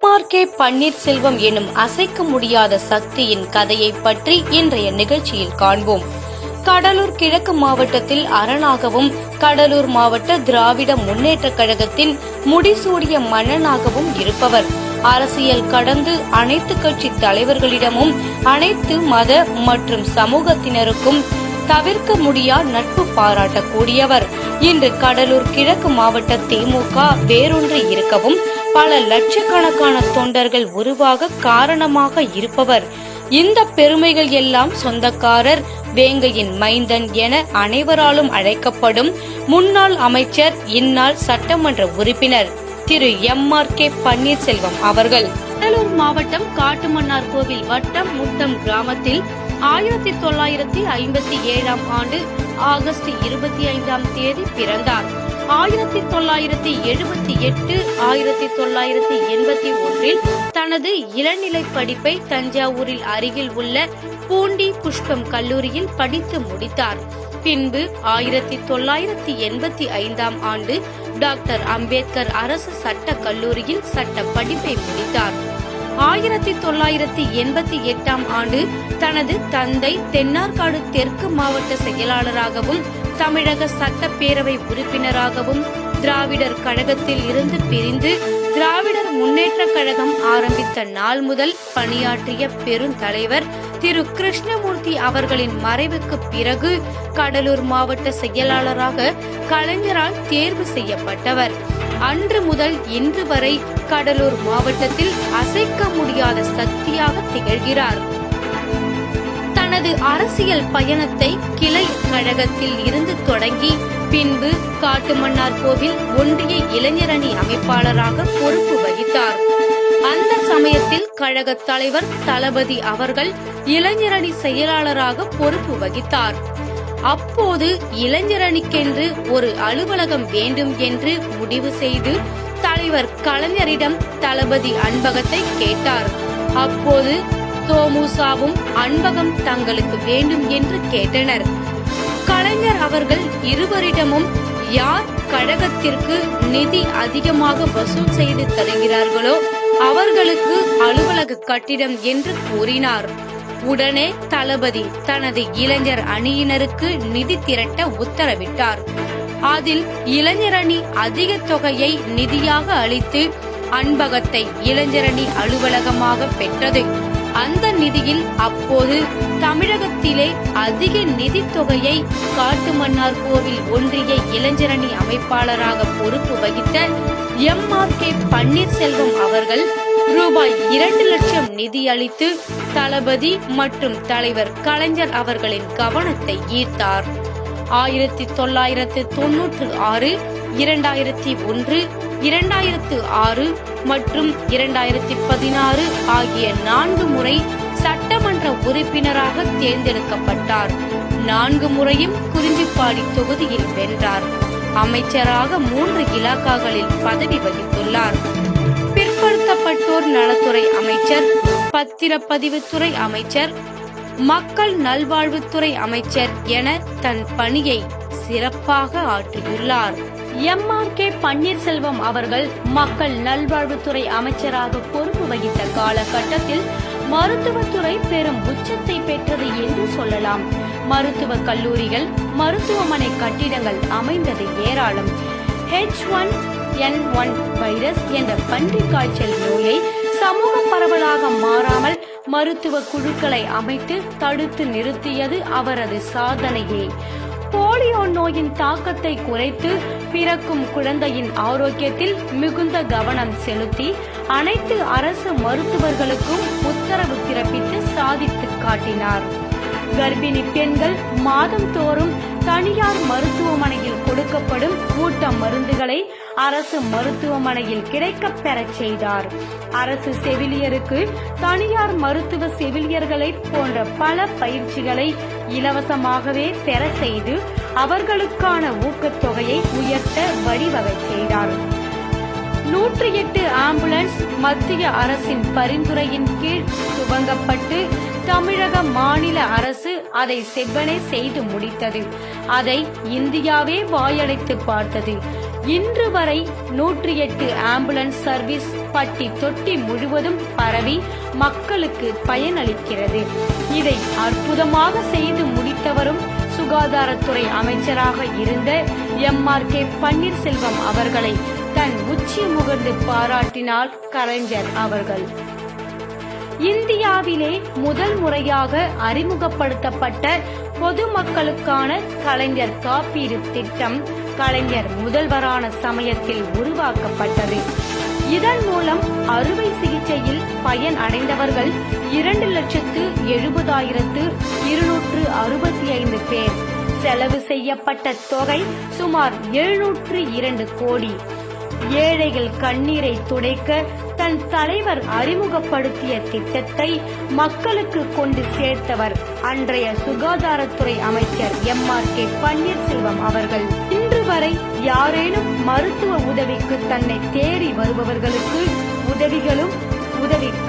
MRK. Panneerselvam எனும் அசைக்க முடியாத சக்தியின் கதையை பற்றி இன்றைய நிகழ்ச்சியில் காண்போம். கடலூர் கிழக்கு மாவட்டத்தில் அரணாகவும், கடலூர் மாவட்ட திராவிட முன்னேற்ற கழகத்தின் முடிசூடிய மன்னனாகவும் இருப்பவர். அரசியல் கடந்து அனைத்து கட்சி தலைவர்களிடமும் அனைத்து மத மற்றும் சமூகத்தினருக்கும் தவிர்க்க முடியா நட்பு பாராட்டக்கூடியவர். இன்று கடலூர் கிழக்கு மாவட்ட திமுக வேரூன்றி இருக்கவும் பல லட்சக்கணக்கான தொண்டர்கள் உருவாக காரணமாக இருப்பவர். இந்த பெருமைகள் எல்லாம் சொந்தக்காரர் வேங்கையின் மைந்தன் என அனைவராலும் அழைக்கப்படும் முன்னாள் அமைச்சர், இந்நாள் சட்டமன்ற உறுப்பினர் திரு எம்.ஆர்.கே. பன்னீர்செல்வம் அவர்கள். கடலூர் மாவட்டம் காட்டுமன்னார்கோவில் வட்டம் முட்டம் கிராமத்தில் 1957 ஆண்டு ஆகஸ்ட் 25ஆம் தேதி பிறந்தார். 1978, 1981 தனது இளநிலை படிப்பை தஞ்சாவூரில் அருகில் உள்ள பூண்டி புஷ்பம் கல்லூரியில் படித்து முடித்தார். பின்பு 1985ஆம் ஆண்டு டாக்டர் அம்பேத்கர் அரசு சட்ட கல்லூரியில் சட்ட படிப்பை முடித்தார். 1988ஆம் ஆண்டு தனது தந்தை தென்னார்காடு தெற்கு மாவட்ட செயலாளராகவும், தமிழக சட்டப்பேரவை உறுப்பினராகவும், திராவிடர் கழகத்தில் இருந்து பிரிந்து திராவிடர் முன்னேற்ற கழகம் ஆரம்பித்த நாள் முதல் பணியாற்றிய பெருந்தலைவர் திரு கிருஷ்ணமூர்த்தி அவர்களின் மறைவுக்கு பிறகு கடலூர் மாவட்ட செயலாளராக கலைஞரால் தேர்வு செய்யப்பட்டவர். அன்று முதல் இன்று வரை கடலூர் மாவட்டத்தில் அசைக்க முடியாத சக்தியாக திகழ்கிறார். தனது அரசியல் பயணத்தை கிளை கழகத்தில் இருந்து தொடங்கி பின்பு காட்டுமன்னார்கோவில் ஒன்றிய இளைஞரணி அமைப்பாளராக பொறுப்பு வகித்தார். அந்த சமயத்தில் கழக தலைவர் தளபதி அவர்கள் இளைஞரணி செயலாளராக பொறுப்பு வகித்தார். அப்போது இளைஞரணிக்கென்று ஒரு அலுவலகம் வேண்டும் என்று முடிவு செய்து தலைவர் கலைஞரிடம் தளபதி அன்பகத்தை கேட்டார். அப்போது தோமுசாவும் அன்பகம் தங்களுக்கு வேண்டும் என்று கேட்டனர். கலைஞர் அவர்கள் இருவரிடமும் யார் கழகத்திற்கு நிதி அதிகமாக வசூல் செய்து தருகிறார்களோ அவர்களுக்கு அலுவலக கட்டிடம் என்று கூறினார். உடனே தளபதி தனது இளைஞர் அணியினருக்கு நிதி திரட்ட உத்தரவிட்டார். அதில் இளைஞரணி அதிக தொகையை நிதியாக அளித்து அன்பகத்தை இளைஞரணி அலுவலகமாக பெற்றது. அந்த நிதியில் அப்போது தமிழகத்திலே அதிக நிதி தொகையை காட்டுமன்னார்கோவில் ஒன்றிய இளைஞரணி அமைப்பாளராக பொறுப்பு வகித்த எம்.ஆர்.கே. பன்னீர்செல்வம் அவர்கள் ரூபாய் 2 லட்சம் நிதி அளித்து தளபதி மற்றும் தலைவர் கலைஞர் அவர்களின் கவனத்தை ஈர்த்தார். 1996, 2001, 2006 மற்றும் 2016 ஆகிய 4 முறை சட்டமன்ற உறுப்பினராக தேர்ந்தெடுக்கப்பட்டார். 4 முறையும் குறிஞ்சிப்பாடி தொகுதியில் வென்றார். அமைச்சராக 3 இலாக்காக்களில் பதவி வகித்துள்ளார். பிற்படுத்தப்பட்டோர் நலத்துறை அமைச்சர், பத்திரப்பதிவுத்துறை அமைச்சர், மக்கள் நல்வாழ்வுத்துறை அமைச்சர் என தன் பணியை சிறப்பாக ஆற்றியுள்ளார். எம்.ஆர்.கே. பன்னீர்செல்வம் அவர்கள் மக்கள் நல்வாழ்வுத்துறை அமைச்சராக பொறுப்பு வகித்த காலகட்டத்தில் மருத்துவத்துறை பெரும் உச்சத்தை பெற்றது என்று சொல்லலாம். மருத்துவ கல்லூரிகள், மருத்துவமனை கட்டிடங்கள் அமைந்தது ஏராளம். H1N1 வைரஸ் என்ற பன்றி காய்ச்சல் நோயை சமூக பரவலாக மாறாமல் மருத்துவ குழுக்களை அமைத்து தடுத்து நிறுத்தியது அவரது சாதனையே. போலியோ நோயின் தாக்கத்தை குறைத்து பிறக்கும் குழந்தையின் ஆரோக்கியத்தில் மிகுந்த கவனம் செலுத்தி அனைத்து அரசு மருத்துவர்களுக்கும் உத்தரவு பிறப்பித்து சாதித்து காட்டினார். கர்ப்பிணி பெண்கள் மாதம் தோறும் தனியார் மருத்துவமனையில் கொடுக்கப்படும் ஊட்ட மருந்துகளை அரசு மருத்துவமனையில் கிடைக்கப் பெறச் செய்தார். அரசு செவிலியருக்கு தனியார் மருத்துவ செவிலியர்களை போன்ற பல பயிற்சிகளை இலவசமாகவே பெற செய்து அவர்களுக்கான ஊக்கத்தொகையை உயர்த்த வழிவகை செய்தார். 108 ஆம்புலன்ஸ் மத்திய அரசின் பரிந்துரையின் கீழ் துவங்கப்பட்டு தமிழக மாநில அரசு அதை செவ்வனே செய்து முடித்தது. அதை இந்தியாவே வாயடைத்து பார்த்தது. இன்று வரை 108 ஆம்புலன்ஸ் சர்வீஸ் பட்டி தொட்டி முழுவதும் பரவி மக்களுக்கு பயனளிக்கிறது. இதை அற்புதமாக செய்து முடித்தவரும் சுகாதாரத்துறை அமைச்சராக இருந்த MRK பன்னீர்செல்வம் அவர்களை தன் உச்சி முகர்ந்து பாராட்டினார் கலைஞர் அவர்கள். இந்தியாவிலே முதல் முறையாக அறிமுகப்படுத்தப்பட்ட பொதுமக்களுக்கான கலைஞர் காப்பீடு திட்டம் கலைஞர் முதல்வரான சமயத்தில் உருவாக்கப்பட்டது. இதன் மூலம் அறுவை சிகிச்சையில் பயன் அடைந்தவர்கள் 2,70,265 பேர். செலவு செய்யப்பட்ட தொகை சுமார் 702 கோடி. ஏழைகள் கண்ணீரை துடைக்க தன் தலைவர் அறிமுகப்படுத்திய திட்டத்தை மக்களுக்கு கொண்டு சேர்த்தவர் அன்றைய சுகாதாரத்துறை அமைச்சர் MRK பன்னீர்செல்வம் அவர்கள். இன்று வரை யாரேனும் மருத்துவ உதவிக்கு தன்னை தேடி வருபவர்களுக்கு உதவி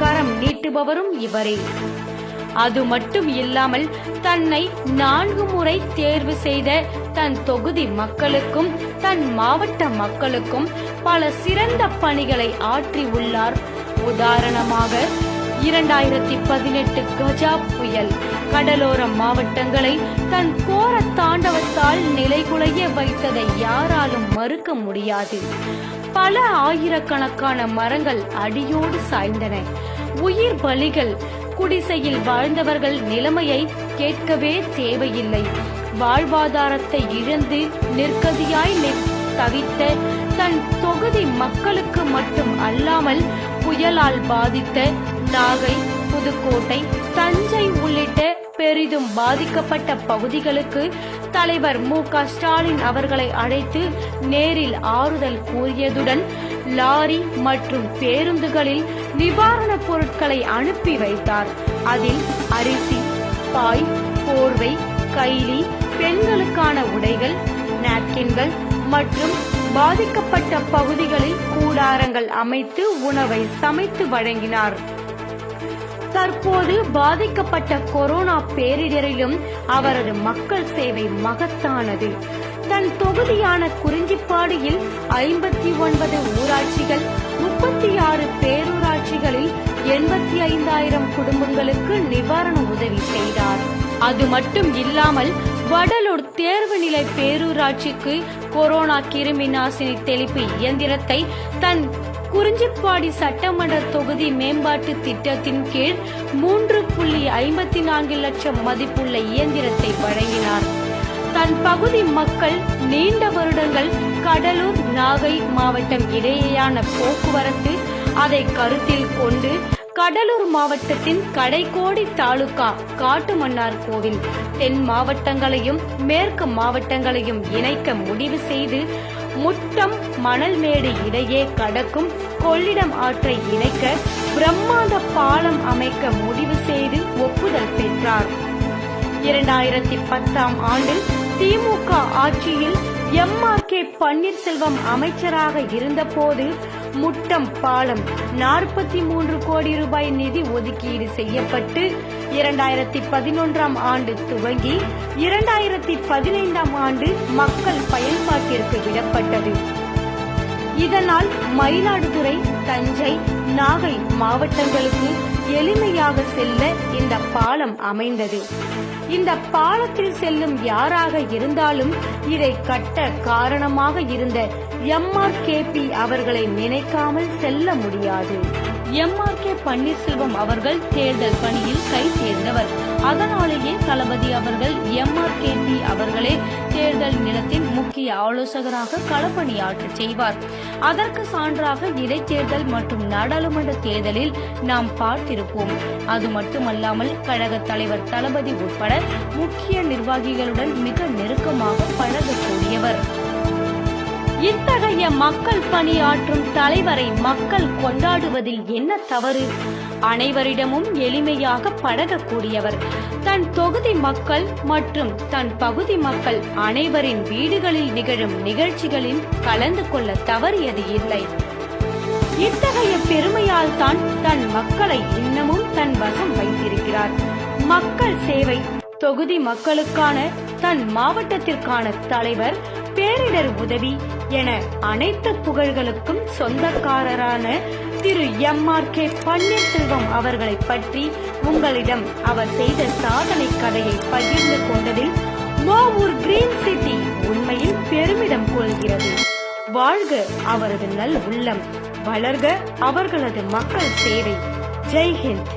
கரம் நீட்டுபவரும் இவரே. அது மட்டும் இல்லாமல் தன்னை 4 முறை தேர்வு செய்த தன் தொகுதி மக்களுக்கும் தன் மாவட்ட மக்களுக்கும் பல சிறந்த பணிகளை ஆற்றி உள்ளார். உதாரணமாக 2018 கஜா புயல் கடலோர மாவட்டங்களை தன் கோர தாண்டவத்தால் நிலைகுலைய வைத்ததை யாராலும் மறுக்க முடியாது. பல ஆயிரக்கணக்கான மரங்கள் அடியோடு சாய்ந்தன. உயிர் பலிகள். குடிசையில் வாழ்ந்தவர்கள் நிலைமையை கேட்கவே தேவையில்லை. வாழ்வாதாரத்தை இழந்து நிர்கதியாய் தவித்த தன் தொகுதி மக்களுக்கு மட்டும் அல்லாமல் புயலால் பாதித்த நாகை, புதுக்கோட்டை, தஞ்சை உள்ளிட்ட பெரிதும் பாதிக்கப்பட்ட பகுதிகளுக்கு தலைவர் MK ஸ்டாலின் அவர்களை அழைத்து நேரில் ஆறுதல் கூறியதுடன் லாரி மற்றும் பேருந்துகளில் நிவாரணப் பொருட்களை அனுப்பி வைத்தார். அதில் அரிசி, பாய், போர்வை, கைலி, பெண்களுக்கான உடைகள், நாப்கின்கள் மற்றும் பாதிக்கப்பட்ட பகுதிகளில் கூடாரங்கள் அமைத்து உணவை சமைத்து வழங்கினார். தற்போது பாதிக்கப்பட்ட கொரோனா பேரிடரிலும் அவரது மக்கள் சேவை மகத்தானது. தன் தொகுதியான குறிஞ்சிப்பாடியில் 59 ஊராட்சிகள், 36 பேரூராட்சிகளில் 85,000 குடும்பங்களுக்கு நிவாரண உதவி செய்தார். அது மட்டும் இல்லாமல் வடலூர் தேர்வு நிலை பேரூராட்சிக்கு கொரோனா கிருமி நாசினி தெளிப்பு இயந்திரத்தை தன் குறிஞ்சிப்பாடி சட்டமன்ற தொகுதி மேம்பாட்டு திட்டத்தின் கீழ் 3.54 லட்சம் மதிப்புள்ள இயந்திரத்தை வழங்கினார். தன் பகுதி மக்கள் நீண்ட வருடங்கள் கடலூர், நாகை மாவட்டம் இடையேயான போக்குவரத்து, அதை கருத்தில் கொண்டு கடலூர் மாவட்டத்தின் கடைக்கோடி தாலுகா காட்டுமன்னார் கோவில் தென் மாவட்டங்களையும் மேற்கு மாவட்டங்களையும் இணைக்க முடிவு செய்து முட்டம் மணல்மேடு இடையே கடக்கும் கொள்ளிடம் ஆற்றை இணைக்க பிரம்மாண்ட பாலம் அமைக்க முடிவு செய்து ஒப்புதல் பெற்றார். 2010ஆம் ஆண்டில் திமுக ஆட்சியில் MRK பன்னீர்செல்வம் அமைச்சராக இருந்தபோது முட்டம் பாலம் 43 கோடி ரூபாய் நிதி ஒதுக்கீடு செய்யப்பட்டு 2011ஆம் ஆண்டு துவங்கி 2015ஆம் ஆண்டு மக்கள் பயன்பாட்டிற்கு விடப்பட்டது. இதனால் மயிலாடுதுறை, தஞ்சை, நாகை மாவட்டங்களுக்கு எளிமையாக செல்ல இந்த பாலம் அமைந்தது. இந்த பாலத்தில் செல்லும் யாராக இருந்தாலும் இதை கட்ட காரணமாக இருந்த MRKP அவர்களை நினைக்காமல் செல்ல முடியாது. MRK பன்னீர்செல்வம் அவர்கள் தேர்தல் பணியில் கை தேர்ந்தவர். அதனாலேயே தளபதி அவர்கள் MRKP அவர்களே தேர்தல் நிலத்தின் முக்கிய ஆலோசகராக களப்பணியாற்ற செய்வார். அதற்கு சான்றாக இடைத்தேர்தல் மற்றும் நாடாளுமன்ற தேர்தலில் நாம் பார்த்திருப்போம். அது மட்டுமல்லாமல் கழக தலைவர் தளபதி உட்பட முக்கிய நிர்வாகிகளுடன் மிக நெருக்கமாக பழகக்கூடியவர். இத்தகைய மக்கள் பணியாற்றும் தலைவரை மக்கள் கொண்டாடுவதில் என்ன தவறு? அனைவரிடமும் எளிமையாக பழகக்கூடியவர். தன் தொகுதி மக்கள் மற்றும் தன் பகுதி மக்கள் அனைவரின் வீடுகளில் நிகழும் நிகழ்ச்சிகளில் கலந்து கொள்ள தவறியது இல்லை. இத்தகைய பெருமையால் தான் தன் மக்களை இன்னமும் தன் வசம் வைத்திருக்கிறார். மக்கள் சேவை. தொகுதி மக்களுக்கான தன் மாவட்டத்திற்கான தலைவர் பேரிடர் உதவி, என அனைத்து புகழ்களுக்கும் சொந்தக்காரரான திரு MRK பன்னீர்செல்வம் அவர்களை பற்றி உங்களிடம் அவர் செய்த சாதனை கதையை பகிர்ந்து கொண்டதில் மோவூர் கிரீன் சிட்டி உண்மையில் பெருமிதம் கொள்கிறது. வாழ்க அவரது நல் உள்ளம், வளர்க அவர்களது மக்கள் சேவை. ஜெய் ஹிந்த்.